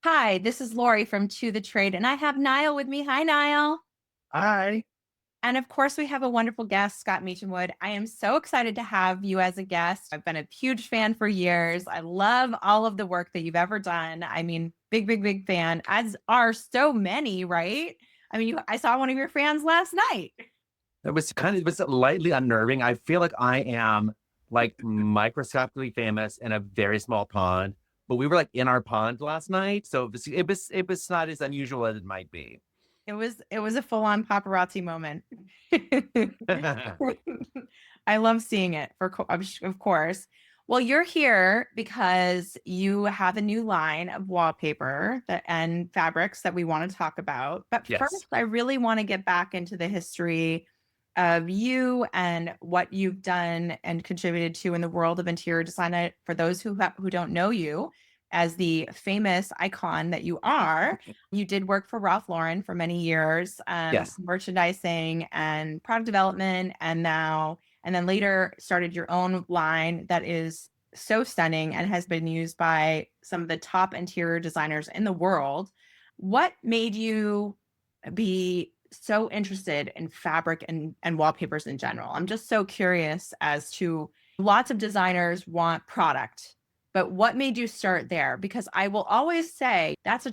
Hi, this is Laurie from To the Trade, and I have Nile with me. Hi, Nile. Hi. And of course, we have a wonderful guest, Scott Meacham Wood. I am so excited to have you as a guest. I've been a huge fan for years. I love all of the work that you've ever done. I mean, big, big, big fan, as are so many, right? I mean, I saw one of your fans last night. It was lightly unnerving. I feel like I am like microscopically famous in a very small pond, but we were like in our pond last night, so it was not as unusual as it might be. It was a full-on paparazzi moment. I love seeing it of course. Well, you're here because you have a new line of wallpaper and fabrics that we want to talk about. But Yes. first, I really want to get back into the history of you and what you've done and contributed to in the world of interior design. For those who don't know you as the famous icon that you are, you did work for Ralph Lauren for many years, Yes. merchandising and product development, and then later started your own line that is so stunning and has been used by some of the top interior designers in the world. What made you be so interested in fabric and wallpapers in general? I'm just so curious as to lots of designers want product, but what made you start there? Because I will always say that's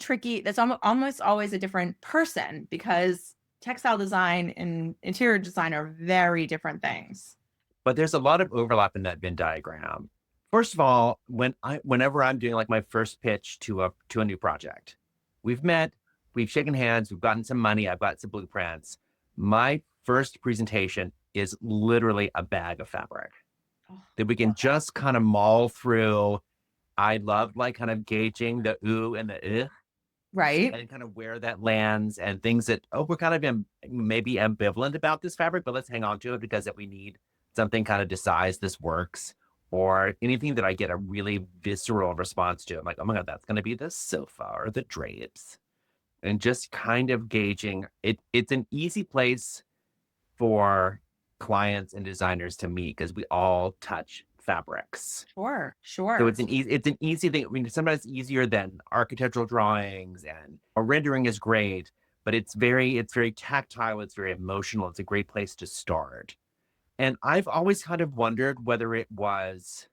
almost always a different person because textile design and interior design are very different things. But there's a lot of overlap in that Venn diagram. First of all, whenever I'm doing like my first pitch to a new project, we've met, we've shaken hands, we've gotten some money, I've got some blueprints. My first presentation is literally a bag of fabric Oh, that we can love that. just kind of maul through. I love like kind of gauging the ooh and the Right. and kind of where that lands and things that, oh, we're kind of maybe ambivalent about this fabric, but let's hang on to it because if we need something kind of decides this works or anything that I get a really visceral response to, I'm like, oh my God, that's going to be the sofa or the drapes. And just kind of gauging it. It's an easy place for clients and designers to meet because we all touch fabrics. Sure. So Sure. it's an easy thing. I mean, sometimes easier than architectural drawings and or rendering is great, but it's very tactile, it's very emotional. It's a great place to start. And I've always kind of wondered whether it was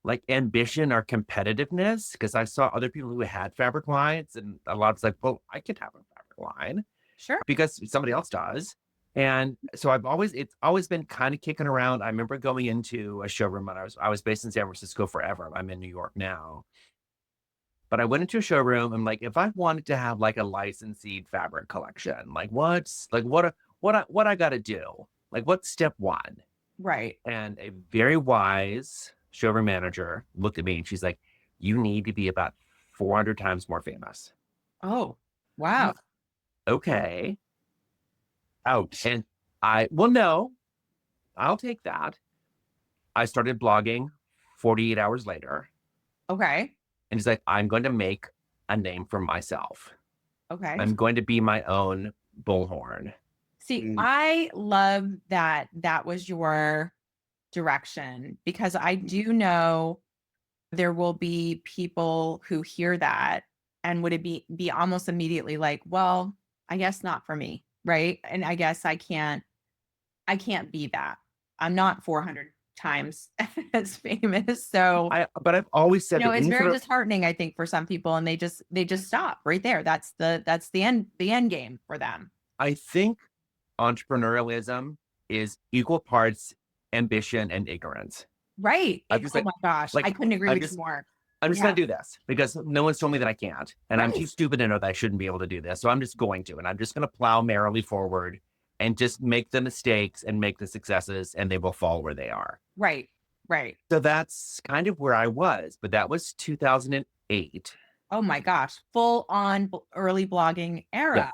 like ambition or competitiveness, because I saw other people who had fabric lines, and a lot of it's like, well, I could have a fabric line Sure. because somebody else does. And so it's always been kind of kicking around. I remember going into a showroom when I was based in San Francisco forever. I'm in New York now. But I went into a showroom and like if I wanted to have like a licensed fabric collection, like what I gotta do? Like what's step one? Right. And a very wise showroom manager looked at me and she's like, you need to be about 400 times more famous. Oh, I'm wow. like, okay. Oh, and well, no, I'll take that. I started blogging 48 hours later. Okay. And he's like, I'm going to make a name for myself. Okay. I'm going to be my own bullhorn. See, I love that that was your direction because I do know there will be people who hear that and would it be almost immediately like, well, I guess not for me, right? And I guess I can't be that. I'm not 400 times as famous. So, But I've always said that it's any very sort of, disheartening I think for some people and they just stop right there. That's the end game for them. I think entrepreneurialism is equal parts ambition and ignorance. Right. I'm just Oh my gosh, like, I couldn't agree I'm with you just, more. I'm just going Yeah. to do this because no one's told me that I can't. And I'm too Right. stupid to know that I shouldn't be able to do this. So I'm just going to, and I'm just going to plow merrily forward and just make the mistakes and make the successes and they will fall where they are. Right. Right. So that's kind of where I was, but that was 2008. Oh my gosh, full on early blogging Yeah. era.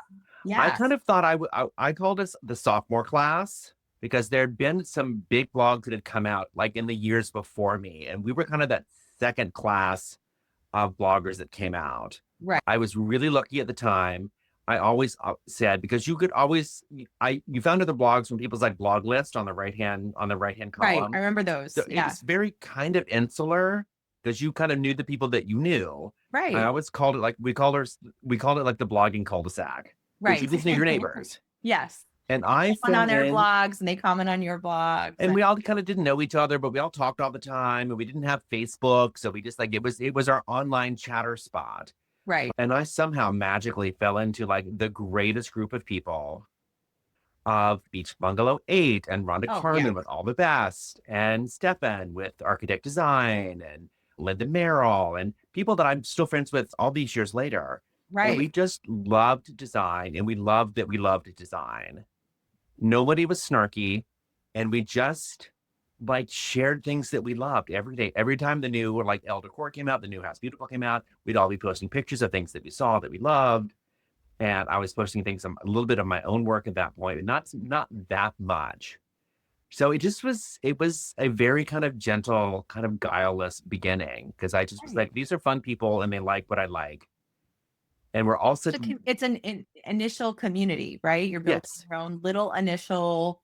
I kind Yes. of thought I called us the sophomore class because there had been some big blogs that had come out like in the years before me. And we were kind of that second class of bloggers that came out. Right. I was really lucky at the time. I always said because you could always you found other blogs from people's like blog list on the right hand Right. I column. remember So those. it Yeah. was very kind of insular. because you kind of knew the people that you knew. I Right. always called it like we called it like the blogging cul-de-sac because you Right. get to know your neighbors. Yes. And You I comment on fell their in, blogs and they comment on your blogs. and And we all kind of didn't know each other, but we all talked all the time, and we didn't have Facebook, so we just like it was our online chatter spot. right. And I somehow magically fell into like the greatest group of people of Beach Bungalow 8 and Rhonda Oh, yeah. Carmen with All the Best and Stefan with Architect Design and Linda Merrill and people that I'm still friends with all these years later. And we Right. just loved design and we loved that we loved design. Nobody was snarky and we just like shared things that we loved every day. Every time the new like Elle Decor came out, the new House Beautiful came out, we'd all be posting pictures of things that we saw that we loved, and I was posting things, a little bit of my own work at that point, but not that much. So it was a very kind of gentle, kind of guileless beginning because I just was Right. like, these are fun people and they like what I like. And we're all So such it's an initial community, right? You're building yes. your own little initial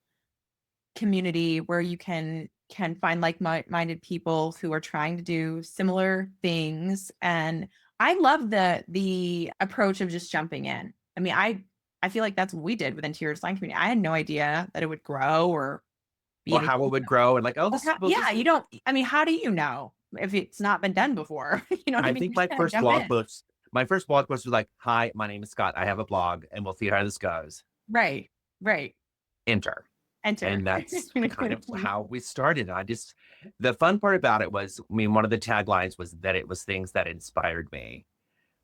community where you can find like-minded people who are trying to do similar things. And I love the approach of just jumping in. I mean, I feel like that's what we did with interior design community. I had no idea that it would grow or be Or anything. how it would grow and like, oh, Well, this well, yeah, this you don't. I mean, how do you know if it's not been done before? You know what I I mean? think You're just my gonna first jump blog in. post, was like, hi, my name is Scott. I have a blog and we'll see how this goes. Right, right. Enter. Enter. And that's kind of how we started. The fun part about it was, I mean, one of the taglines was that it was things that inspired me.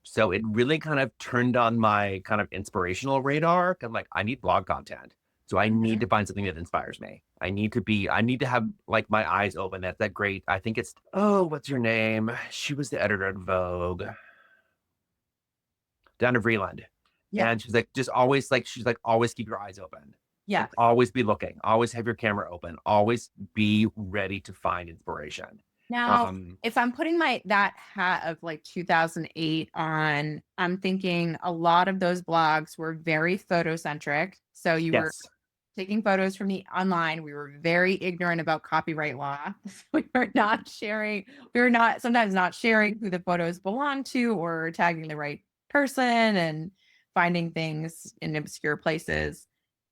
So it really kind of turned on my kind of inspirational radar. I'm like, I need blog content. So I need Mhm. to find something that inspires me. I need to have like my eyes open. That's that great. I think it's, oh, what's your name? She was the editor at Vogue, Donna Vreeland. Yeah. And she's like, just always like, she's like, always keep your eyes open. Yeah. Like always be looking, always have your camera open, always be ready to find inspiration. Now, Um, if I'm putting my that hat of like 2008 on, I'm thinking a lot of those blogs were very photocentric. So you were yes. taking photos from the online. We were very ignorant about copyright law. We were not sharing, we were not sometimes not sharing who the photos belong to or tagging the right person and finding things in obscure places.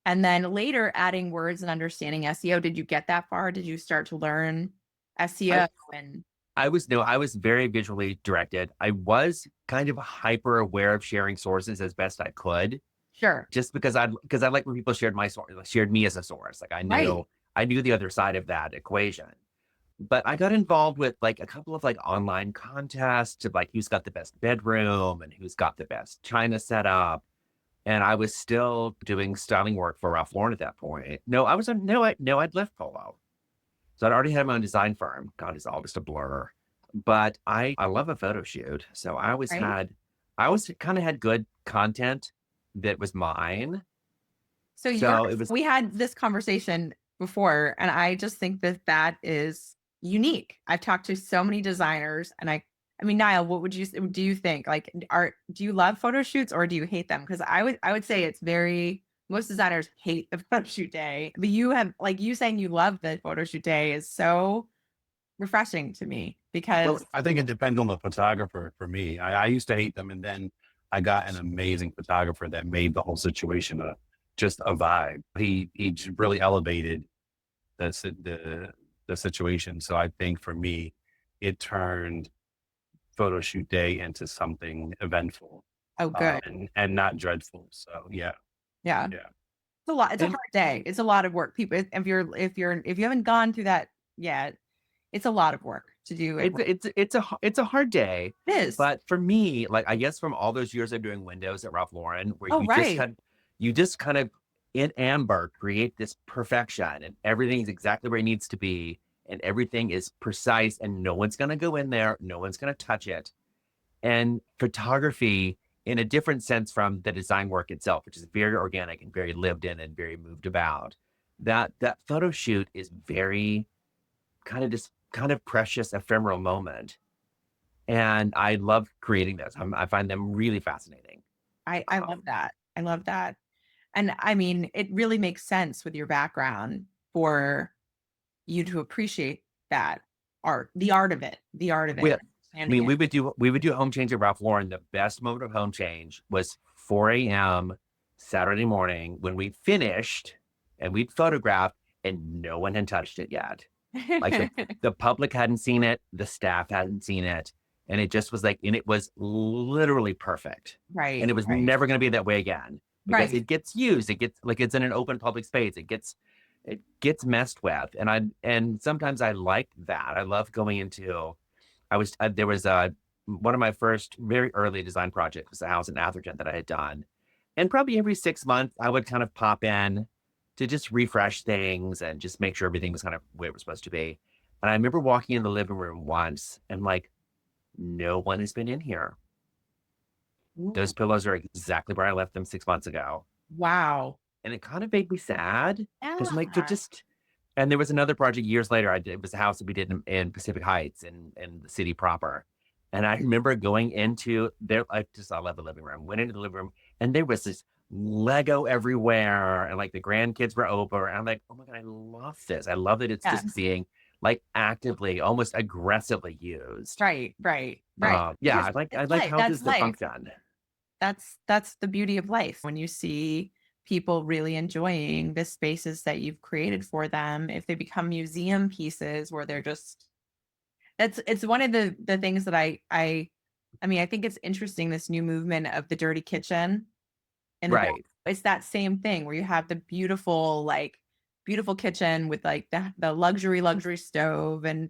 And then later adding words and understanding SEO. Did you get that far? Did you start to learn I, SEO and I was no, I was very visually directed. I was kind of hyper aware of sharing sources as best I could, sure. just because I like when people shared my source, like, shared me as a source. Like Right. I knew the other side of that equation. But I got involved with like a couple of like online contests of like who's got the best bedroom and who's got the best china setup. And I was still doing styling work for Ralph Lauren at that point. No, I was no, I'd left Polo. So I'd already had my own design firm. God, it's all just a blur. But I love a photo shoot. So Right. I always kind of had good content that was mine. So you're So it was we had this conversation before, and I just think that that is unique. I've talked to so many designers, and I mean, Niall, what would you do you think? Like, do you love photo shoots or do you hate them? Because I would say it's very most designers hate the photo shoot day, but you have like you saying you love the photo shoot day is so refreshing to me Well, because I think it depends on the photographer for me. I used to hate them, and then I got an amazing photographer that made the whole situation just a vibe. He just really elevated the situation. So I think for me, it turned photo shoot day into something eventful, oh good. and not dreadful. So yeah, Yeah. yeah. It's a lot. It's a and hard day. It's a lot of work. People, if you haven't gone through that yet, it's a lot of work to do it. it's a hard day. It is. But for me, like I guess from all those years of doing windows at Ralph Lauren, where Oh, right. you just kind of in amber create this perfection and everything's exactly where it needs to be and everything is precise and no one's gonna go in there, no one's gonna touch it. And photography in a different sense from the design work itself, which is very organic and very lived in and very moved about. That photo shoot is very kind of just kind of precious, ephemeral moment. And I love creating those. I find them really fascinating. I love that. I love that. And I mean, it really makes sense with your background for you to appreciate that. the art of it, the art of We, it. I mean, we would do home change at Ralph Lauren. The best moment of home change was 4 a.m. Saturday morning when we finished and we'd photographed and no one had touched it yet. Like the public hadn't seen it, the staff hadn't seen it, and it just was like, and it was literally perfect. Right. And it was right. never going to be that way again because Right. it gets used. It gets like it's in an open public space. It gets messed with, and sometimes I like that. I love going into. There was one of my first very early design projects was a house in Atherton that I had done, and probably every 6 months I would kind of pop in to just refresh things and just make sure everything was kind of where it was supposed to be. And I remember walking in the living room once and like, no one has been in here. Those pillows are exactly where I left them 6 months ago. Wow. And it kind of made me sad because I'm like, they're Yeah. just. And there was another project years later. It was a house that we did in Pacific Heights in the city proper. And I remember going into there. I love the living room. Went into the living room and there was this Lego everywhere. And like the grandkids were over. And I'm like, oh my God, I love this. I love that it's just Yes. being like actively, almost aggressively used. Right. Yeah, Because I like it's houses that's that life. function. That's the beauty of life when you see people really enjoying the spaces that you've created for them. If they become museum pieces where they're just it's one of the things that I mean, I think it's interesting, this new movement of the dirty kitchen. And Right. it's that same thing where you have the beautiful kitchen with like the luxury stove and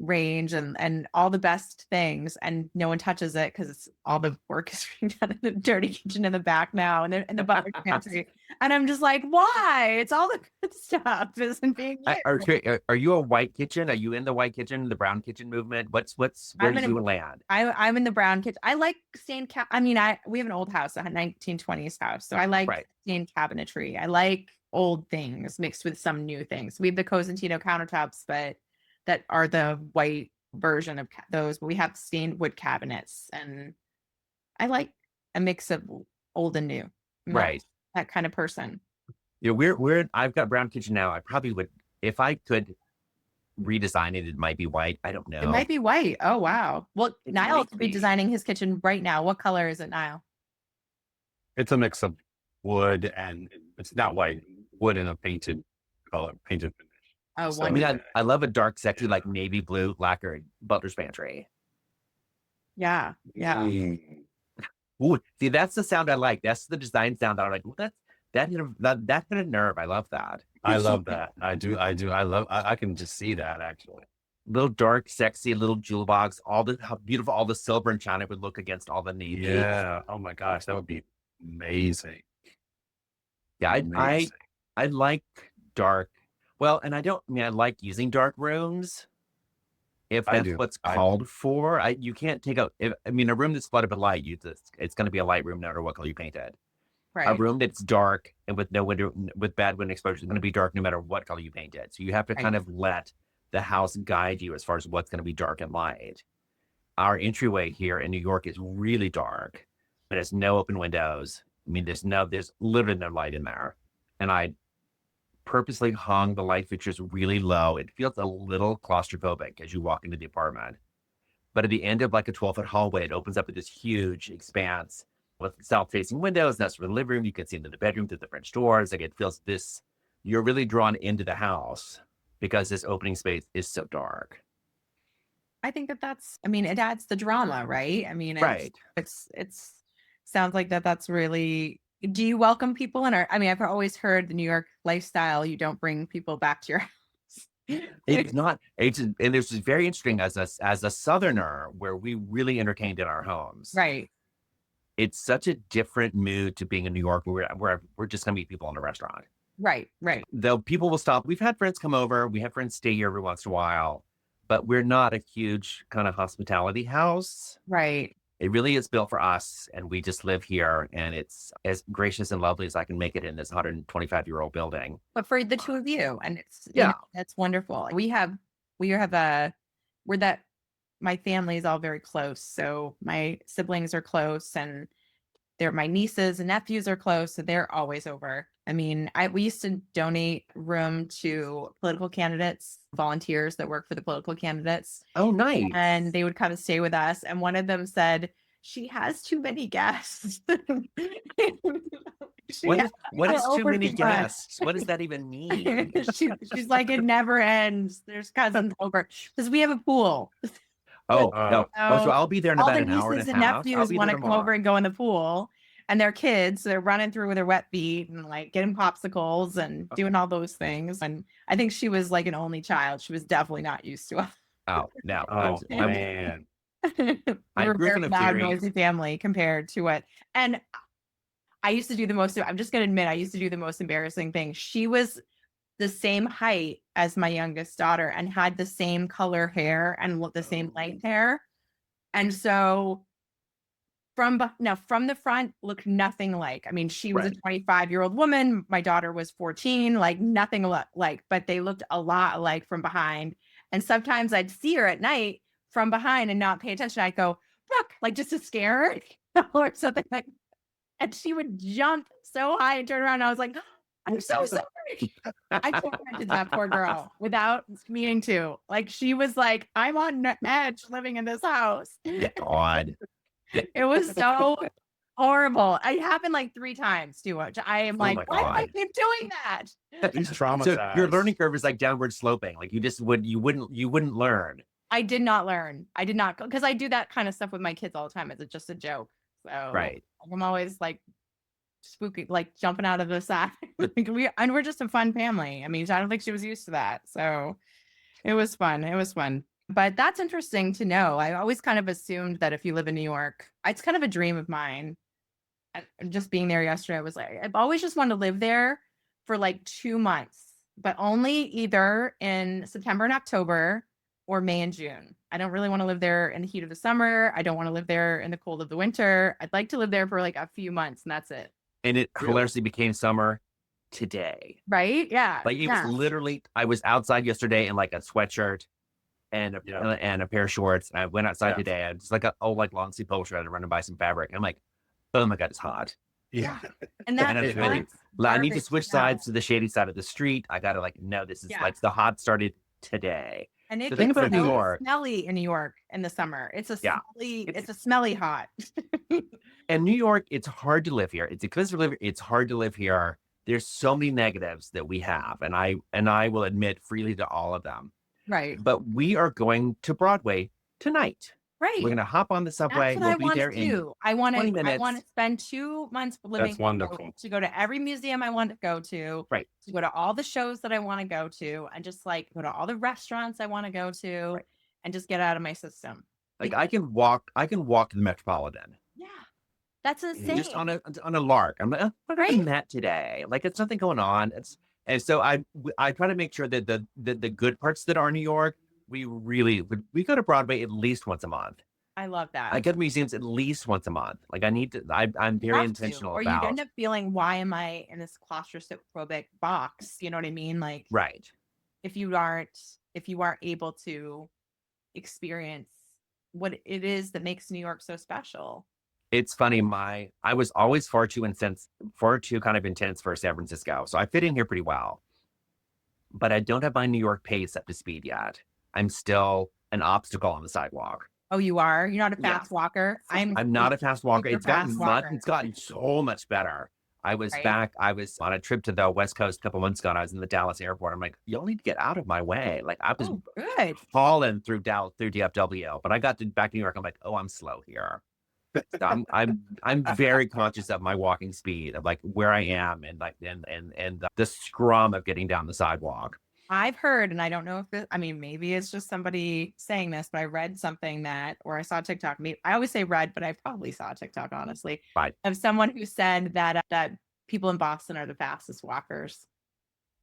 range and all the best things, and no one touches it because it's all the work is being done in the dirty kitchen in the back now, and the butler's pantry. And I'm just like, why? It's all the good stuff isn't being Are you a white kitchen? Are you in the white kitchen, the brown kitchen movement? Where I'm do in a you land? I'm in the brown kitchen. I like stained I mean, we have an old house, a 1920s house. So I like Right. stained cabinetry. I like old things mixed with some new things. We have the Cosentino countertops, but that are the white version of those. But we have stained wood cabinets, and I like a mix of old and new. I'm not Right. that kind of person. Yeah, I've got brown kitchen now. I probably would, if I could redesign it, it might be white. I don't It know. might be white. Oh wow. Well, It Nile might could be be. designing his kitchen right now. What color is it, Nile? It's a mix of wood and it's not white, wood and a painted color, painted finish. Oh, So, I mean, wonderful. I love a dark, sexy, like navy blue lacquered butler's pantry. Yeah. Mm. Ooh, see, that's the sound I like. That's the design sound that I'm like, well, that hit a nerve. I love that. I love that. I do. I can just see that actually. Little dark, sexy, little jewel box. How beautiful all the silver and china would look against all the navy. Yeah. Oh my gosh, that would be amazing. Yeah, Amazing. I like dark. Well, and I like using dark rooms if I that's do. what's called for. You can't take out. A room that's flooded with light. It's going to be a light room no matter what color you paint it. A Right. room that's dark and with no window, with bad wind exposure, is going to be dark no matter what color you paint it. So you have to kind of let the house guide you as far as what's going to be dark and light. Our entryway here in New York is really dark, but it's no open windows. I mean, there's literally no light in there. And I purposely hung the light fixtures really low. It feels a little claustrophobic as you walk into the apartment. But at the end of like a 12-foot hallway, it opens up to this huge expanse with south-facing windows. That's for the living room. You can see into the bedroom through the French doors. Like it feels you're really drawn into the house because this opening space is so dark. I think I mean, it adds the drama, right? I mean, Right. it's sounds like that's really, do you welcome people in I mean, I've always heard the New York lifestyle, you don't bring people back to your house. It's not, and it's very interesting as a Southerner where we really entertained in our homes. Right. It's such a different mood to being in New York where we're just going to meet people in a restaurant. Right. Though people will stop. We've had friends come over. We have friends stay here every once in a while, but we're not a huge kind of hospitality house. Right. It really is built for us, and we just live here, and it's as gracious and lovely as I can make it in this 125-year-old building. But for the two of you, and it's, Yeah. that's wonderful. My family is all very close. So my siblings are close, and my nieces and nephews are close. So they're always over. I mean, we used to donate room to political candidates, volunteers that work for the political candidates, Oh, nice. and they would come and stay with us. And one of them said, "She has too many guests." What is too over many too much. guests? What does that even mean? She's like, it never ends. There's cousins over because we have a pool. Oh, no. Oh, so So I'll be there in all about the an hour and nieces a and half. I'll nephews be want there to come over tomorrow. and go in the pool, and their kids, so they're running through with their wet feet and like getting popsicles and doing all those things. And I think she was like an only child. She was definitely not used to it. Oh, no. Oh man. We I were grew up very in a loud, very noisy family compared to what. And I used to do the most. I'm just gonna admit, I used to do the most embarrassing thing. She was the same height as my youngest daughter and had the same color hair and the same length hair. And so from the front looked nothing like. I mean, she was a right. 25-year-old woman. My daughter was 14, like nothing like, but they looked a lot alike from behind. And sometimes I'd see her at night from behind and not pay attention. I'd go, Brooke, like just to scare her or something like, and she would jump so high and turn around. And I was like, I'm so sorry. I tormented that poor girl without meaning to. Like she was like, I'm on edge living in this house. God. It was so horrible. It happened like 3 times too much. I am Oh like, my why do I God. keep doing that? He's So traumatized. your learning curve is like downward sloping. Like you wouldn't learn. I did not learn. I did not, because I do that kind of stuff with my kids all the time. It's just a joke. So Right. I'm always like spooky, like jumping out of the side. We're just a fun family. I mean, I don't think she was used to that. So it was fun. It was fun. But that's interesting to know. I always kind of assumed that if you live in New York, it's kind of a dream of mine. Just being there yesterday, I was like, I've always just wanted to live there for like 2 months, but only either in September and October or May and June. I don't really want to live there in the heat of the summer. I don't want to live there in the cold of the winter. I'd like to live there for like a few months and that's it. And it Really? hilariously became summer today. Right? Yeah. Like it was literally, I was outside yesterday in like a sweatshirt and a pair of shorts. And I went outside today. I just like like long sleeve polo shirt. I had to run and buy some fabric. And I'm like, oh my God, it's hot. Yeah. And And it's really, I need to switch sides to the shady side of the street. I gotta like, no, this is like the hot started today. And it The thing gets about New York, smelly in New York in the summer. It's a smelly, it's a smelly hot. and New York, it's hard to live here. It's expensive to live. It's hard to live here. There's so many negatives that we have, and I will admit freely to all of them. Right. But we are going to Broadway tonight. Right. We're gonna hop on the subway. That's what We'll be there in 20 I want minutes. to spend 2 months living. That's wonderful. To go to every museum I want to go to. Right. To go to all the shows that I want to go to, and just like go to all the restaurants I want to go to, and just get out of my system. Like I can walk to the Metropolitan. Yeah. That's insane. Just on a lark. I'm like, oh, what are doing that today? Like it's nothing going on. And so I try to make sure that the good parts that are New York, we go to Broadway at least once a month. I love that. I go to museums at least once a month. Like I'm very intentional or about. you end up feeling, why am I in this claustrophobic box? You know what I mean? Like, right. If you aren't able to experience what it is that makes New York so special. It's funny. I was always far too kind of intense for San Francisco. So I fit in here pretty well, but I don't have my New York pace up to speed yet. I'm still an obstacle on the sidewalk. Oh, you are? You're not a fast walker? I'm not a fast walker. It's gotten so much better. I was on a trip to the West Coast a couple months ago, and I was in the Dallas airport. I'm like, y'all need to get out of my way. Like I was falling through DFW, but I got back to New York. I'm like, oh, I'm slow here. So I'm very conscious of my walking speed, of like where I am, and like and the scrum of getting down the sidewalk. I've heard, and I don't know if maybe it's just somebody saying this, but I read something or I saw TikTok. I always say read, but I probably saw TikTok, honestly, of someone who said that people in Boston are the fastest walkers.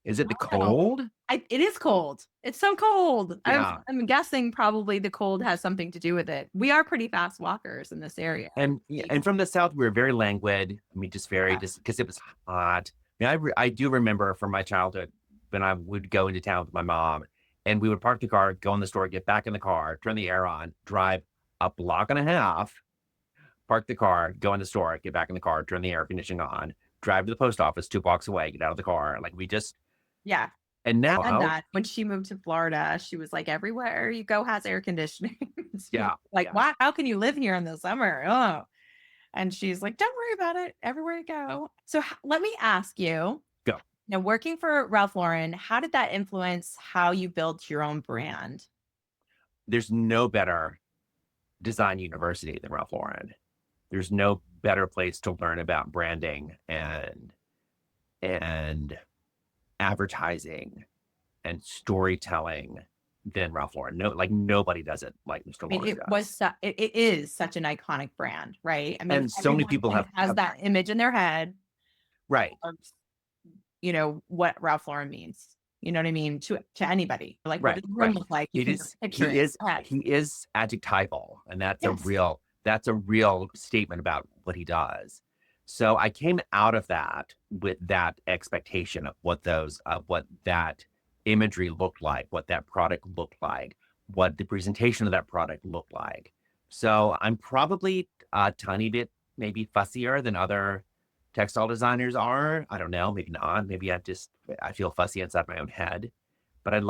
Is it the cold? It is cold. It's so cold. Yeah. I'm guessing probably the cold has something to do with it. We are pretty fast walkers in this area. And from the South, we were very languid. Just because it was hot. I do remember from my childhood when I would go into town with my mom, and we would park the car, go in the store, get back in the car, turn the air on, drive a block and a half, park the car, go in the store, get back in the car, turn the air conditioning on, drive to the post office 2 blocks away, get out of the car. Like we just, Yeah. and And now, that when she moved to Florida, she was like, everywhere you go has air conditioning. yeah, Like, yeah. what? How can you live here in the summer? Oh. And she's like, don't worry about it. Everywhere you go. So let me ask you, Go. now working for Ralph Lauren, how did that influence how you built your own brand? There's no better design university than Ralph Lauren. There's no better place to learn about branding and advertising and storytelling than Ralph Lauren. No, like nobody does it like Mr. I mean, Lauren does. it is such an iconic brand, right? I mean, And so many everyone people kind of has have that image in their head right. of, you know, what Ralph Lauren means. You know what I mean? To anybody. Like, what Right, does the room right. look like? You It can is picture he it. is he is adjectival, and that's Yes. a real statement about what he does. So I came out of that with that expectation of what that imagery looked like, what that product looked like, what the presentation of that product looked like. So I'm probably a tiny bit maybe fussier than other textile designers are. I don't know, maybe not. Maybe I feel fussy inside my own head. But I'd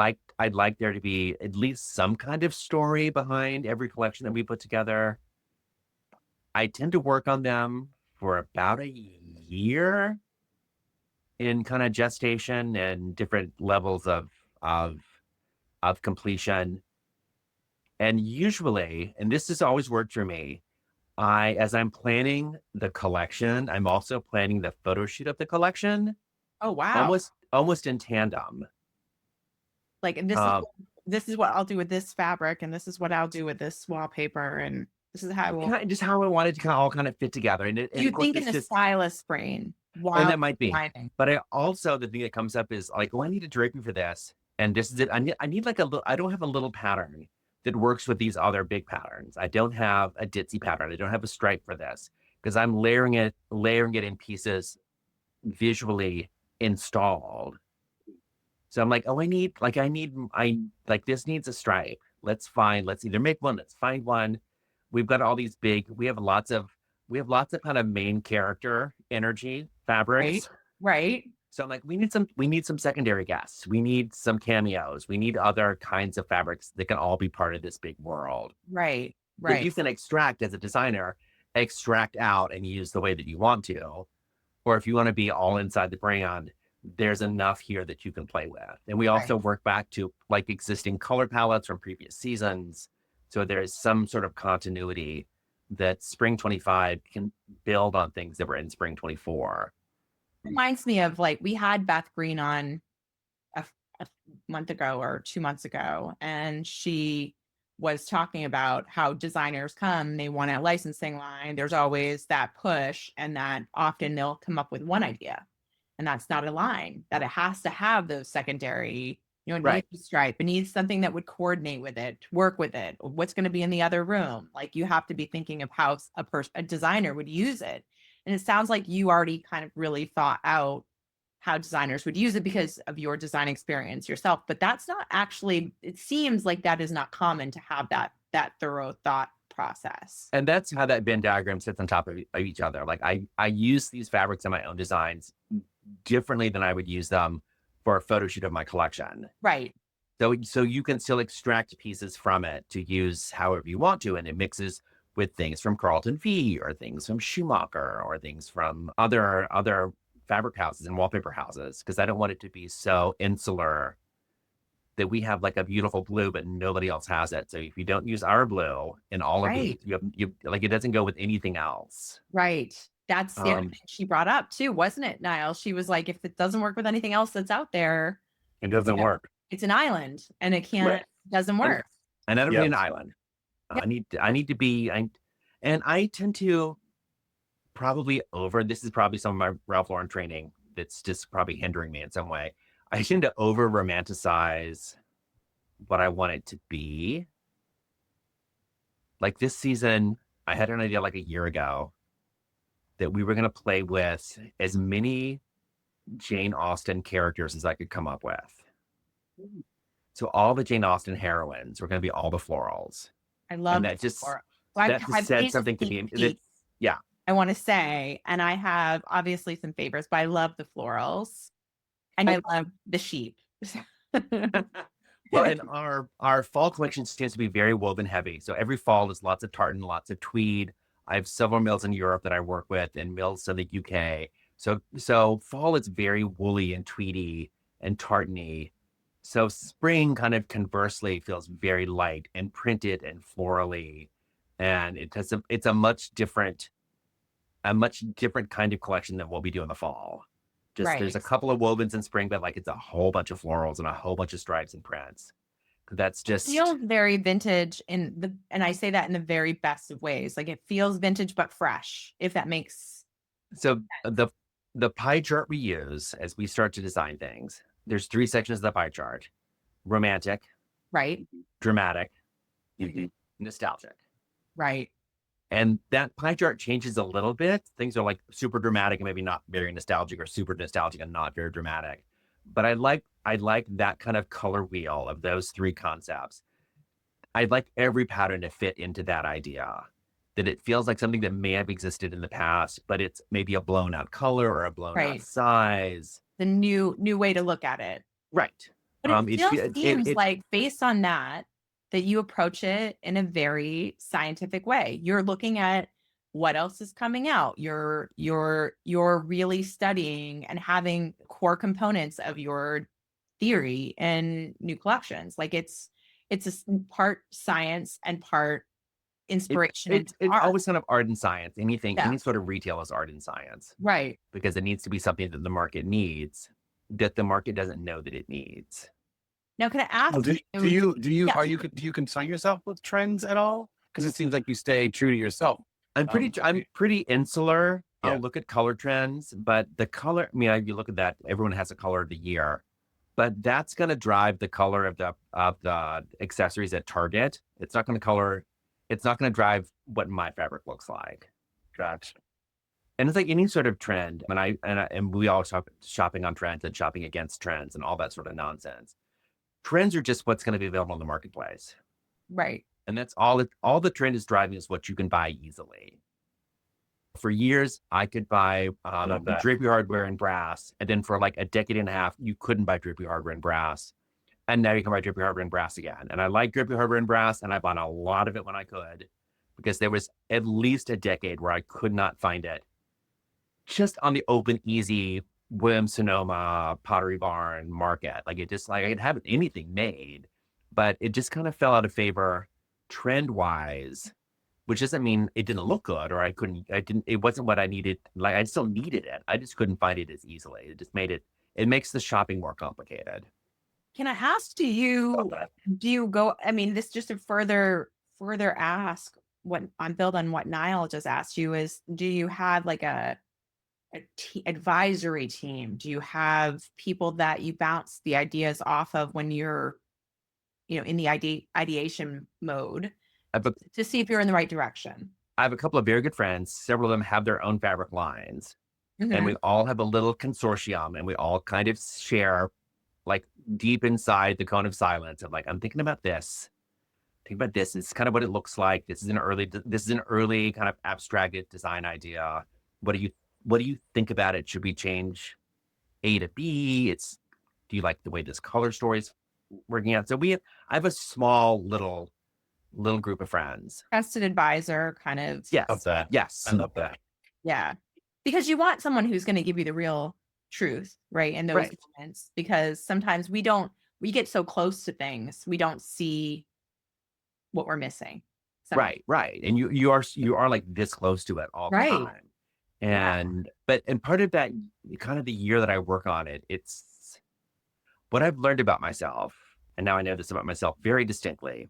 like there to be at least some kind of story behind every collection that we put together. I tend to work on them for about a year in kind of gestation and different levels of completion. And usually, and this has always worked for me, as I'm planning the collection, I'm also planning the photo shoot of the collection, Oh, wow. almost in tandem. Like, and this is what I'll do with this fabric, and this is what I'll do with this wallpaper, and this is how I will. Just how I wanted to all kind of fit together. And Do you of course, think in it's the just, stylist brain and while that might be, designing? but I also, the thing that comes up is like, oh, I need a draping for this. And this is it. I need like I don't have a little pattern that works with these other big patterns. I don't have a ditzy pattern. I don't have a stripe for this because I'm layering it in pieces visually installed. So I'm like, oh, this needs a stripe. Let's either make one, let's find one. We've got all these we have lots of kind of main character energy fabrics. Right. So I'm like, we need some secondary guests. We need some cameos. We need other kinds of fabrics that can all be part of this big world. Right. That you can extract as a designer, extract out and use the way that you want to. Or if you want to be all inside the brand, there's enough here that you can play with. And we also work back to like existing color palettes from previous seasons. So there is some sort of continuity that spring 25 can build on things that were in spring 24. Reminds me of, like, we had Beth Green on a month ago or 2 months ago, and she was talking about how designers come, they want a licensing line. There's always that push, and that often they'll come up with one idea, and that's not a line, that it has to have those secondary, you know, it Right. needs a stripe, it needs something that would coordinate with it, work with it, what's going to be in the other room. Like, you have to be thinking of how a designer would use it. And it sounds like you already kind of really thought out how designers would use it because of your design experience yourself. But that's not actually, it seems like that is not common to have that thorough thought process. And that's how that Venn diagram sits on top of each other. Like I use these fabrics in my own designs differently than I would use them for a photo shoot of my collection. Right. So you can still extract pieces from it to use however you want to, and it mixes with things from Carlton V or things from Schumacher or things from other fabric houses and wallpaper houses, because I don't want it to be so insular that we have like a beautiful blue, but nobody else has it. So if you don't use our blue in all of these, you like, it doesn't go with anything else. Right. That's the other thing she brought up too, wasn't it, Nile? She was like, if it doesn't work with anything else that's out there, It doesn't work. it's an island and it can't, doesn't work. And I don't Yes. need an island. I need to be, and I tend to probably this is probably some of my Ralph Lauren training that's just probably hindering me in some way. I tend to over romanticize what I want it to be. Like this season, I had an idea like a year ago that we were going to play with as many Jane Austen characters as I could come up with. So all the Jane Austen heroines were going to be all the florals. I love that. Just Flora. that just said something to me. Yeah. I want to say, and I have obviously some favorites, but I love the florals and I love the sheep. Well, and our fall collection tends to be very woven heavy. So every fall is lots of tartan, lots of tweed. I have several mills in Europe that I work with and mills in the UK. So fall is very woolly and tweedy and tartany. So spring kind of conversely feels very light and printed and florally. And it's a much different kind of collection than what we do in the fall. Just there's a Right. couple of wovens in spring, but like it's a whole bunch of florals and a whole bunch of stripes and prints. That's just Feels very vintage and I say that in the very best of ways. Like it feels vintage but fresh, if that makes so sense. the pie chart we use as we start to design things. There's three sections of the pie chart: romantic, Right. dramatic, nostalgic. Right. And that pie chart changes a little bit. Things are like super dramatic and maybe not very nostalgic, or super nostalgic and not very dramatic. But I like that kind of color wheel of those three concepts. I'd like every pattern to fit into that idea, that it feels like something that may have existed in the past, but it's maybe a blown out color or a blown out Right. size. The new way to look at it. Right. But it It, still it, it, seems it like based on that, that you approach it in a very scientific way. You're looking at what else is coming out. You're really studying and having core components of your theory in new collections. Like it's part science and part inspiration and it's art. always kind of art and science. Yeah. Any sort of retail is art and science, Right. because it needs to be something that the market needs, that the market doesn't know that it needs. Now, can I ask Well, Yeah. do you concern yourself with trends at all? Because it seems like you stay true to yourself. I'm pretty insular. Yeah. I'll look at color trends, but the color, I mean, you look at that, everyone has a color of the year, but that's going to drive the color of the accessories at Target. It's not going to drive what my fabric looks like. Gotcha. And it's like any sort of trend. And we all talk shopping on trends and shopping against trends and all that sort of nonsense. Trends are just what's going to be available in the marketplace. Right. And that's all the trend is driving is what you can buy easily. For years, I could buy love that. drapey hardware and brass. And then for like a decade and a half, you couldn't buy drapey hardware and brass. And now you can buy drapey hardware and brass again. And I like drapey hardware and brass, and I bought a lot of it when I could, because there was at least a decade where I could not find it just on the open, easy Williams Sonoma Pottery Barn market. Like I could have anything made, but it just kind of fell out of favor trend wise, which doesn't mean it didn't look good or it wasn't what I needed. Like I still needed it. I just couldn't find it as easily. It just it makes the shopping more complicated. Can I ask, Love that. do you go, I mean, this just to further ask what on build on what Nile just asked you is, do you have like advisory team? Do you have people that you bounce the ideas off of when you're, in the ideation mode I have, a, to see if you're in the right direction? I have a couple of very good friends. Several of them have their own fabric lines, and Mhm. we all have a little consortium, and we all kind of share like deep inside the cone of silence of like, I'm thinking about this. Think about this. It's kind of what it looks like. This is an early kind of abstracted design idea. What do you think about it? Should we change A to B? Do you like the way this color story is working out? I have a small little group of friends. Trusted advisor kind of. Love Yes. that. Yes. I love that. Yeah. Because you want someone who's going to give you the real truth, right? In those Right. moments, because sometimes we get so close to things, we don't see what we're missing. Right. And you are like this close to it all the Right. time. And part of that, kind of the year that I work on it, it's what I've learned about myself. And now I know this about myself very distinctly.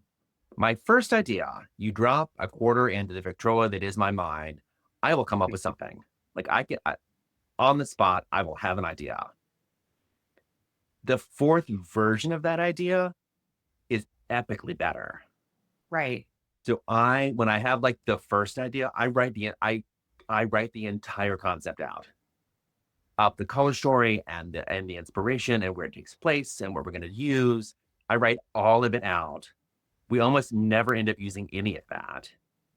My first idea, you drop a quarter into the Victrola that is my mind, I will come up with something. Like on the spot, I will have an idea. The fourth version of that idea is epically better. Right. So when I have like the first idea, I write the entire concept out of the color story and the inspiration and where it takes place and what we're going to use. I write all of it out. We almost never end up using any of that.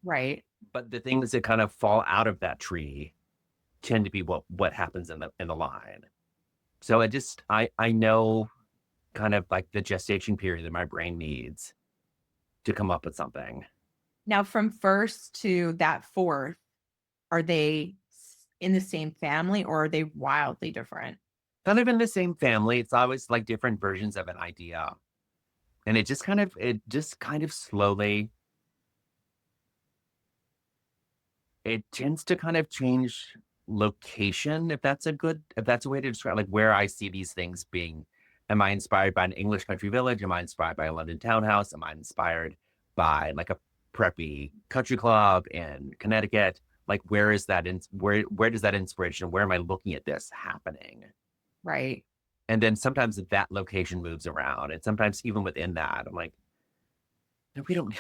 Right. but the things that kind of fall out of that tree tend to be what happens in the line. So I know kind of like the gestation period that my brain needs to come up with something. Now, from first to that fourth, are they in the same family or are they wildly different? Kind of in the same family. It's always like different versions of an idea. And it just kind of slowly, it tends to kind of change location, if that's a way to describe like where I see these things being. Am I inspired by an English country village? Am I inspired by a London townhouse? Am I inspired by like a preppy country club in Connecticut? Like where is that where does that inspiration, where am I looking at this happening? Right. And then sometimes that location moves around. And sometimes even within that, I'm like, no, we don't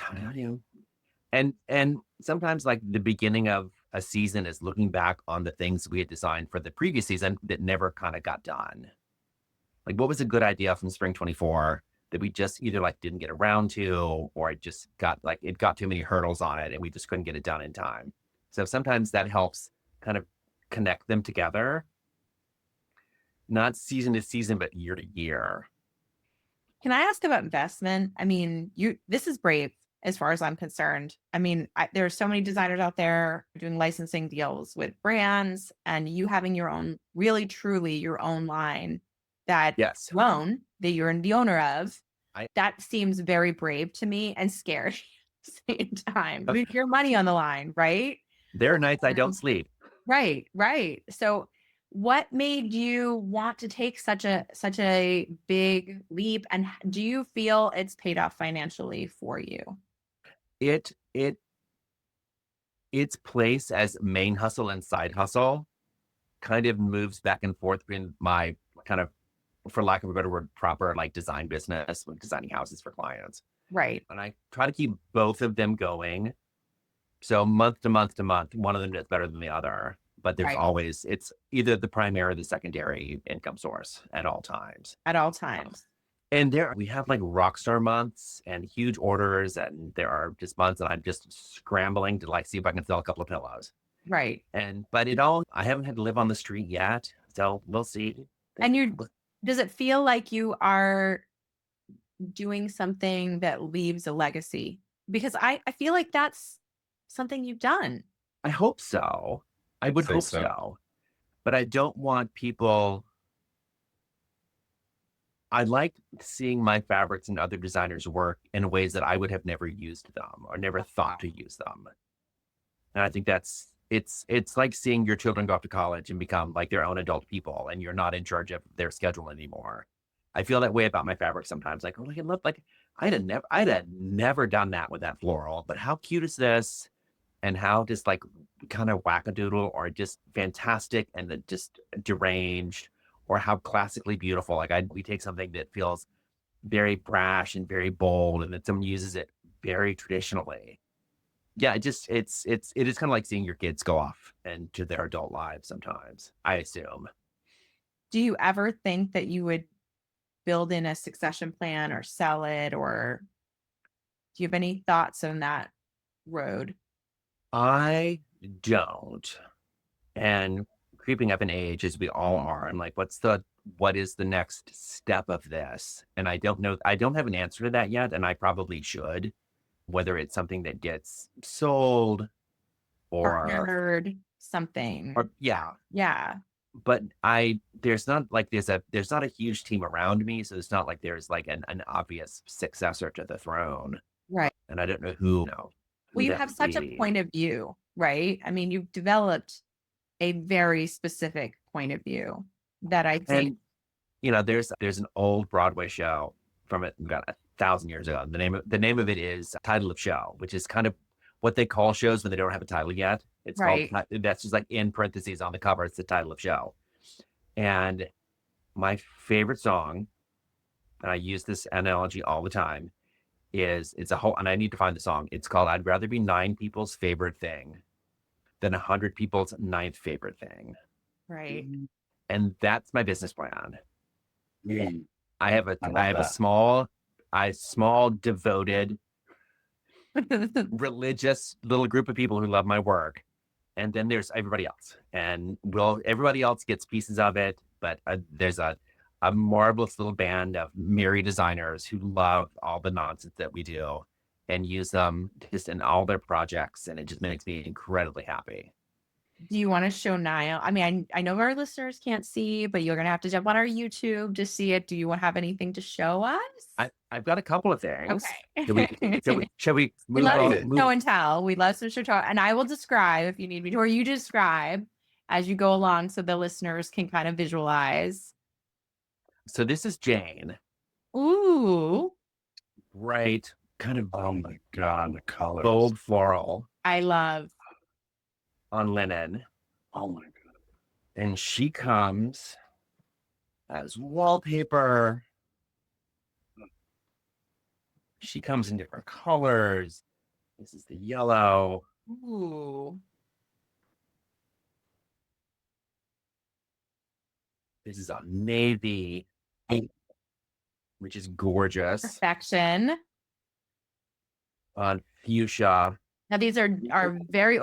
and sometimes like the beginning of a season is looking back on the things we had designed for the previous season that never kind of got done. Like what was a good idea from spring 24 that we just either like didn't get around to, or it just got like it got too many hurdles on it and we just couldn't get it done in time. So sometimes that helps kind of connect them together, not season to season, but year to year. Can I ask about investment? I mean, this is brave as far as I'm concerned. I mean, there are so many designers out there doing licensing deals with brands and you having your own, really truly your own line that Yes. you own, that you're the owner of. I That seems very brave to me and scary at the same time. Okay. Your money on the line, right? There are nights I don't sleep. Right, right. So what made you want to take such a big leap, and do you feel it's paid off financially for you? It it its place as main hustle and side hustle kind of moves back and forth in my kind of, for lack of a better word, proper like design business with designing houses for clients. Right, And I try to keep both of them going. So month to month to month, one of them does better than the other. But there's right. always, it's either the primary or the secondary income source at all times. At all times. And there we have like rock star months and huge orders. And there are just months that I'm just scrambling to like see if I can sell a couple of pillows. Right. But it all, I haven't had to live on the street yet. So we'll see. And does it feel like you are doing something that leaves a legacy? Because I feel like that's something you've done. I hope so. I would Say hope so. so. But I don't want people. I like seeing my fabrics and other designers' work in ways that I would have never used them or never thought to use them. And I think it's like seeing your children go off to college and become like their own adult people, and you're not in charge of their schedule anymore. I feel that way about my fabric sometimes. Like, oh, look, it looked like I'd have never done that with that floral, but how cute is this? And how just like kind of wackadoodle or just fantastic and then just deranged, or how classically beautiful. Like we take something that feels very brash and very bold, and then someone uses it very traditionally. Yeah, it is kind of like seeing your kids go off into their adult lives sometimes, I assume. Do you ever think that you would build in a succession plan or sell it, or do you have any thoughts on that road? I don't. And creeping up in age as we all are, I'm like, what is the next step of this? And I don't know. I don't have an answer to that yet. And I probably should, whether it's something that gets sold Partnered something. or yeah. Yeah. But there's not a huge team around me. So it's not like there's like an obvious successor to the throne. Right. And I don't know who, no, Well, who you that have would such a be. point of view, right? I mean, you've developed a very specific point of view that I think. And there's an old Broadway show from about 1,000 years ago. The name of it is Title of Show, which is kind of what they call shows when they don't have a title yet. It's called Right. that's just like in parentheses on the cover. It's the title of show. And my favorite song, and I use this analogy all the time, is it's a whole. And I need to find the song. It's called "I'd Rather Be 9 People's Favorite Thing Than 100 People's Ninth Favorite Thing," Right. and that's my business plan. Mm, I have a I love I have a that. small devoted religious little group of people who love my work. And then there's everybody else. And everybody else gets pieces of it. But there's a marvelous little band of merry designers who love all the nonsense that we do and use them just in all their projects. And it just makes me incredibly happy. Do you want to show Nile? I mean, I know our listeners can't see, but you're going to have to jump on our YouTube to see it. Do you have anything to show us? I've got a couple of things. Okay. Shall we We move love on? some show and tell. We love some show and tell. And I will describe if you need me to, or you describe as you go along so the listeners can kind of visualize. So this is Jane. Ooh. Right. Kind of Oh my God, the colors. bold floral I love. on linen. Oh my God. And she comes as wallpaper. She comes in different colors. This is the yellow. Ooh. This is a navy, which is gorgeous. Perfection. On fuchsia. Now these are very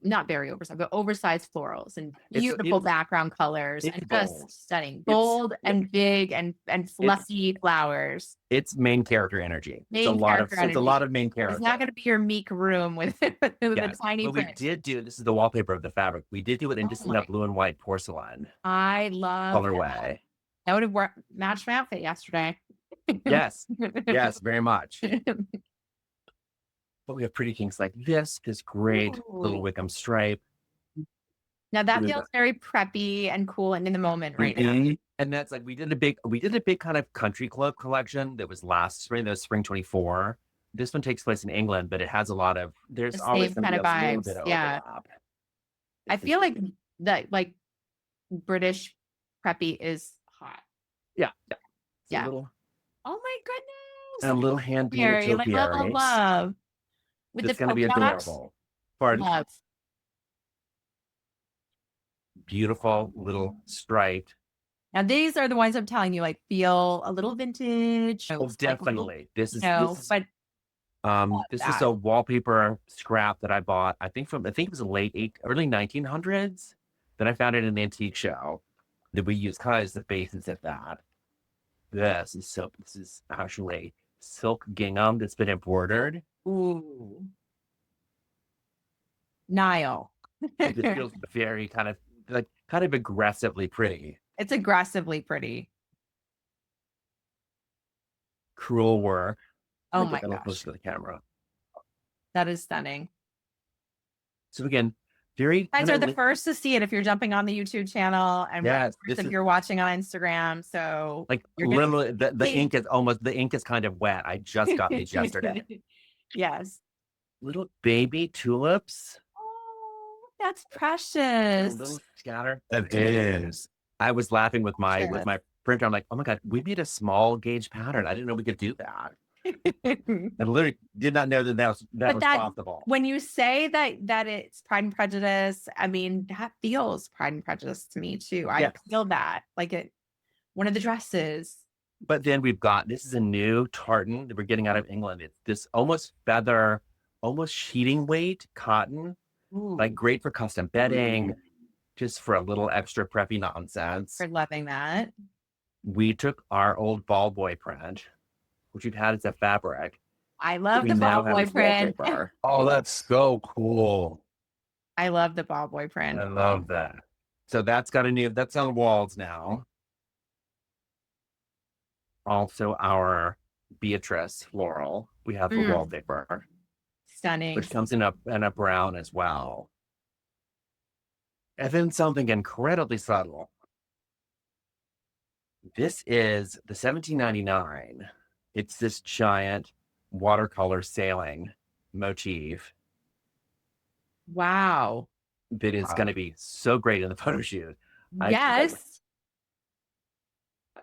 not very oversized, but oversized florals and beautiful it's- background colors and just bold. stunning. Bold and big and fluffy flowers. It's main character energy. It's a Main lot of character it's a lot of main character. It's not going to be your meek room with the tiny but we print. did do this is the wallpaper of the fabric. We did do it in just in my- a blue and white porcelain I love colorway. That would have matched my outfit yesterday. Yes, yes, very much. But we have pretty things like this great little Ooh. Wickham stripe. Now that Look at feels very preppy and cool and in the moment right now. Mhm. And that's like we did a big kind of country club collection that was last spring. That was spring 24. This one takes place in England, but it has a lot of there's The always same gonna kind be of a little vibes, bit of yeah. overlap. I feel like that British preppy is hot. Yeah. It's Yeah. A little, Oh my and a goodness. little hand Very painted like love. With It's the going to be polka dots. adorable. For Love. beautiful little striped. Now these are the ones I'm telling you, like feel a little vintage. Oh, definitely. This is But this is a wallpaper scrap that I bought. I think it was early 1900s. Then I found it in an antique show that we use kind of as the basis of that. This is actually silk gingham that's been embroidered. ooh. Nile. It just feels very kind of aggressively pretty. It's aggressively pretty. Cruel work. Oh Look my at that up close gosh. to the camera. That is stunning. So again, very You guys are the first to see it if you're jumping on the YouTube channel and Yes, first if you're watching on Instagram. So like you're gonna literally the ink is kind of wet. I just got these yesterday. Yes. Little baby tulips. Oh, that's A precious. little scatter. That is. I was laughing with my Sure. printer. I'm like, oh my God, we made a small gauge pattern. I didn't know we could do that. I literally did not know that was possible. When you say that it's Pride and Prejudice, I mean, that feels Pride and Prejudice to me too. I Yes. feel that like one of the dresses. But then this is a new tartan that we're getting out of England. It's this almost feather, almost sheeting weight cotton, like great for custom bedding, just for a little extra preppy nonsense. For loving that. We took our old ball boy print, which we've had as a fabric. I love We the now ball have boy as print. wallpaper. Oh, that's so cool. I love the ball boy print. I love that. So that's on the walls now. Also our Beatrice floral. We have the wallpaper, Stunning. which comes in a brown as well. And then something incredibly subtle. This is the 1799. It's this giant watercolor sailing motif Wow. that is going to be so great in the photo shoot. Yes.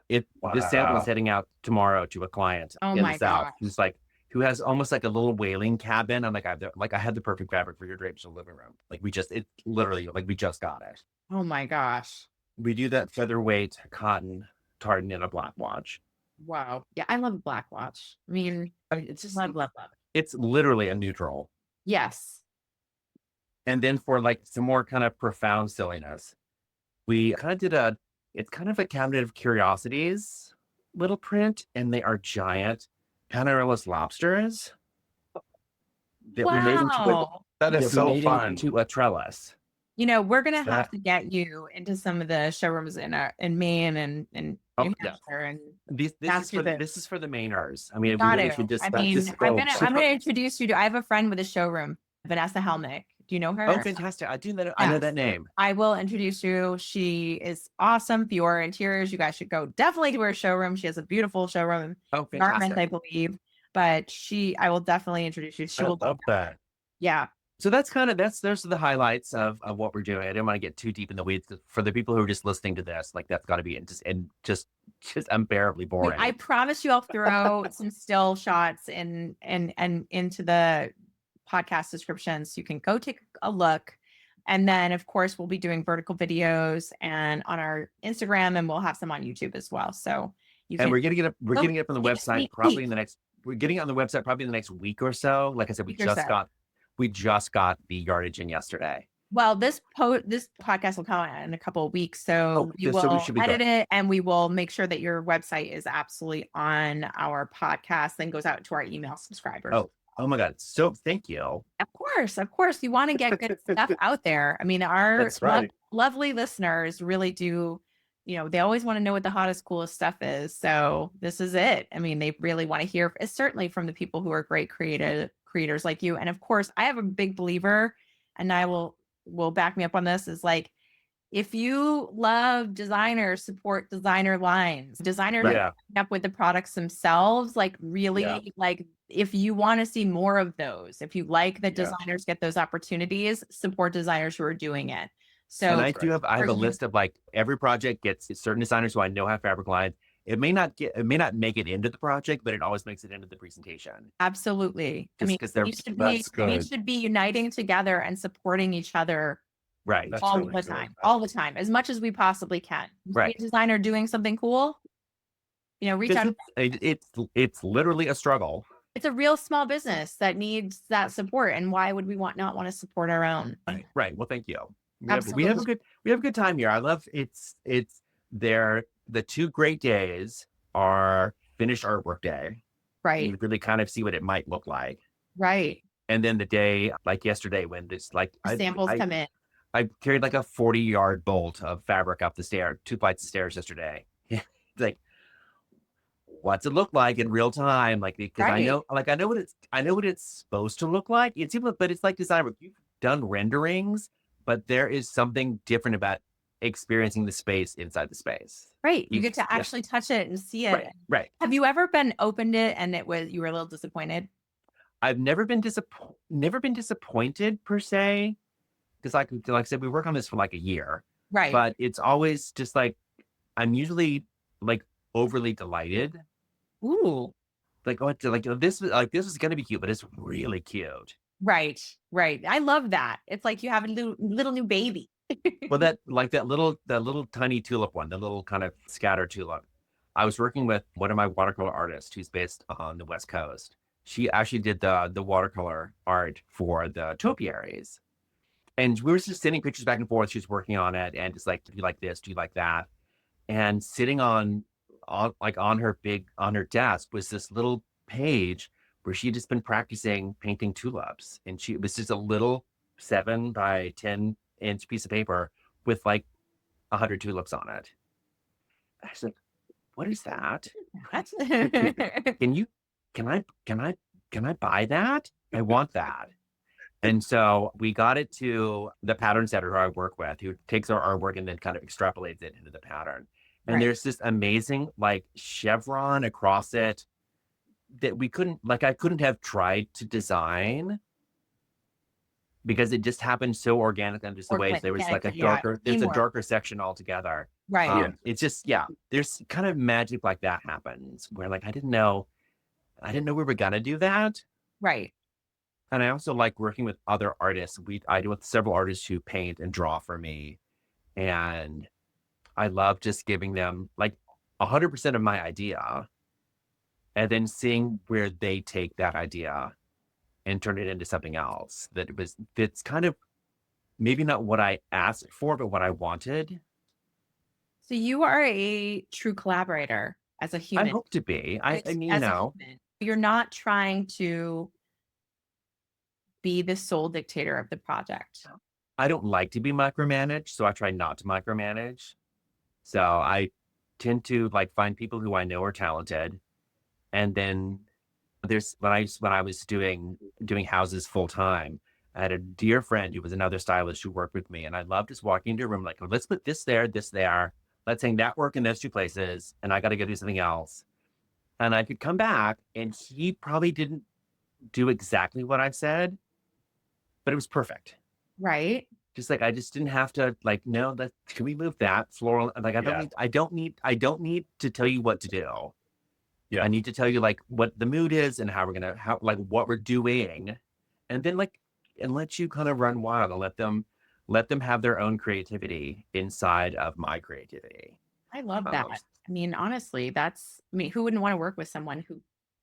This sample is heading out tomorrow to a client Oh in my the South gosh. who has almost like a little whaling cabin. I'm I had the perfect fabric for your drapes in the living room. We just got it. Oh my gosh. We do that featherweight cotton tartan in a black watch. Wow. Yeah, I love a black watch. I mean, It's just love. It's literally a neutral. Yes. And then for like some more kind of profound silliness, we kind of did it's kind of a cabinet of curiosities little print, and they are giant panorellis lobsters that we made into Wow. That is so fun. a trellis. We're gonna have That to get you into some of the showrooms in Maine and Oh, New yeah. Hampshire and This ask you this is for the Mainers. I mean, we got really to. should just I that mean, is I'm so gonna introduce you to. I have a friend with a showroom, Vanessa Helmick. Do you know her? Oh, fantastic. I know that name. I will introduce you. She is awesome. Fiora Interiors. You guys should go definitely to her showroom. She has a beautiful showroom. Oh, Garment, I fantastic. believe. But I will definitely introduce you. She I will love that. Yeah. So those are the highlights of what we're doing. I didn't want to get too deep in the weeds for the people who are just listening to this. Like that's got to be just unbearably boring. I promise you I'll throw some still shots and into the podcast description so you can go take a look. And then of course we'll be doing vertical videos and on our Instagram, and we'll have some on YouTube as well. So we're getting it up on the website probably we're getting it on the website probably in the next week or so. Like I said, we just got the yardage in yesterday. Well, this podcast will come out in a couple of weeks, so we will edit it, and we will make sure that your website is absolutely on our podcast, then goes out to our email subscribers. Oh my God. So thank you. Of course. You want to get good stuff out there. I mean, our lovely listeners really do, they always want to know what the hottest, coolest stuff is. So this is it. I mean, they really want to hear, certainly from the people who are great creators like you. And of course, I have a big believer, and I will back me up on this, is like, if you love designers, support designer lines. Designers are up with the products themselves. Like really, like if you want to see more of those, if you like that designers get those opportunities, support designers who are doing it. So, and I have a list of like every project gets certain designers who I know have fabric lines. It may not make it into the project, but it always makes it into the presentation. Absolutely. Just because we should be uniting together and supporting each other. Right. All the time, as much as we possibly can. Right. A designer doing something cool, reach out. It's literally a struggle. It's a real small business that needs that support. And why would we not want to support our own? Right. Well, thank you. We have a good time here. I love it's there. The 2 great days are finished artwork day. Right. You really kind of see what it might look like. Right. And then the day like yesterday when this like samples come in. I carried like a 40-yard bolt of fabric up the stair, 2 flights of stairs yesterday. Like, what's it look like in real time? Like, because I know what it's supposed to look like. But it's like design work. You've done renderings, but there is something different about experiencing the space inside the space. Right. You get to actually touch it and see it. Right. Have you ever opened it and you were a little disappointed? I've never been disappointed per se. Because like I said, we work on this for like a year. Right. But it's always just like, I'm usually like overly delighted. Ooh. Like, this is going to be cute, but it's really cute. Right. I love that. It's like you have a little new baby. Well, that little tiny tulip one, the little kind of scatter tulip. I was working with one of my watercolor artists who's based on the West Coast. She actually did the watercolor art for the topiaries. And we were just sending pictures back and forth. She was working on it and just like, do you like this? Do you like that? And sitting on her desk was this little page where she'd just been practicing painting tulips. And it was just a little 7 by 10 inch piece of paper with like 100 tulips on it. I said, what is that? Can I buy that? I want that. And so we got it to the pattern setter who I work with, who takes our artwork and then kind of extrapolates it into the pattern. And there's this amazing like chevron across it that I couldn't have tried to design because it just happened so organically and just the way there was like a darker section altogether. Right. It's just, there's kind of magic like that happens where like, I didn't know we were going to do that. Right. And I also like working with other artists. I do with several artists who paint and draw for me. And I love just giving them like 100% of my idea and then seeing where they take that idea and turn it into something else that's kind of maybe not what I asked for, but what I wanted. So you are a true collaborator as a I human. hope to be. I mean, As a human. You're not trying to be the sole dictator of the project. I don't like to be micromanaged, so I try not to micromanage. So I tend to like find people who I know are talented, and then there's when I was doing houses full time, I had a dear friend who was another stylist who worked with me, and I loved just walking into a room like, oh, let's put this there, this there. Let's hang that work in those two places, and I got to go do something else. And I could come back, and he probably didn't do exactly what I said, but it was perfect. Right. Just like I just didn't have to like, no, that can we move that floral? Like I don't need to tell you what to do. Yeah. I need to tell you like what the mood is and how like what we're doing. And then like and let you kind of run wild and let them have their own creativity inside of my creativity. I love that. I mean, honestly, who wouldn't want to work with someone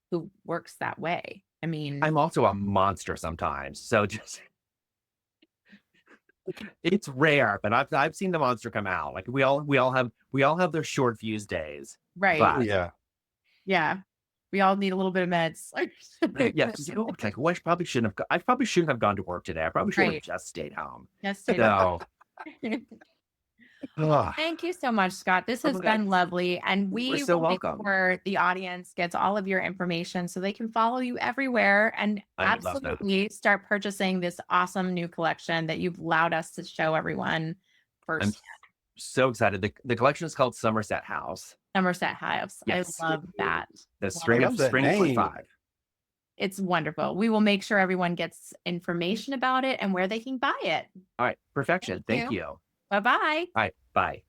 who works that way? I mean, I'm also a monster sometimes. So just it's rare, but I've seen the monster come out. Like we all have their short fuse days. right. But Yeah. Yeah. We all need a little bit of meds. yeah, like well, I probably shouldn't have gone to work today. I probably should have Right. just stayed home. Yes. So Thank you so much, Scott. This has been lovely. And we so will make welcome. sure the audience gets all of your information so they can follow you everywhere and I would love that. absolutely start purchasing this awesome new collection that you've allowed us to show everyone I'm first. so excited. The collection is called Somerset House. Somerset House. Yes. I love that. The spring love of that spring name. 25. It's wonderful. We will make sure everyone gets information about it and where they can buy it. All right, perfection. Thank Thank you. Bye-bye. All right, bye.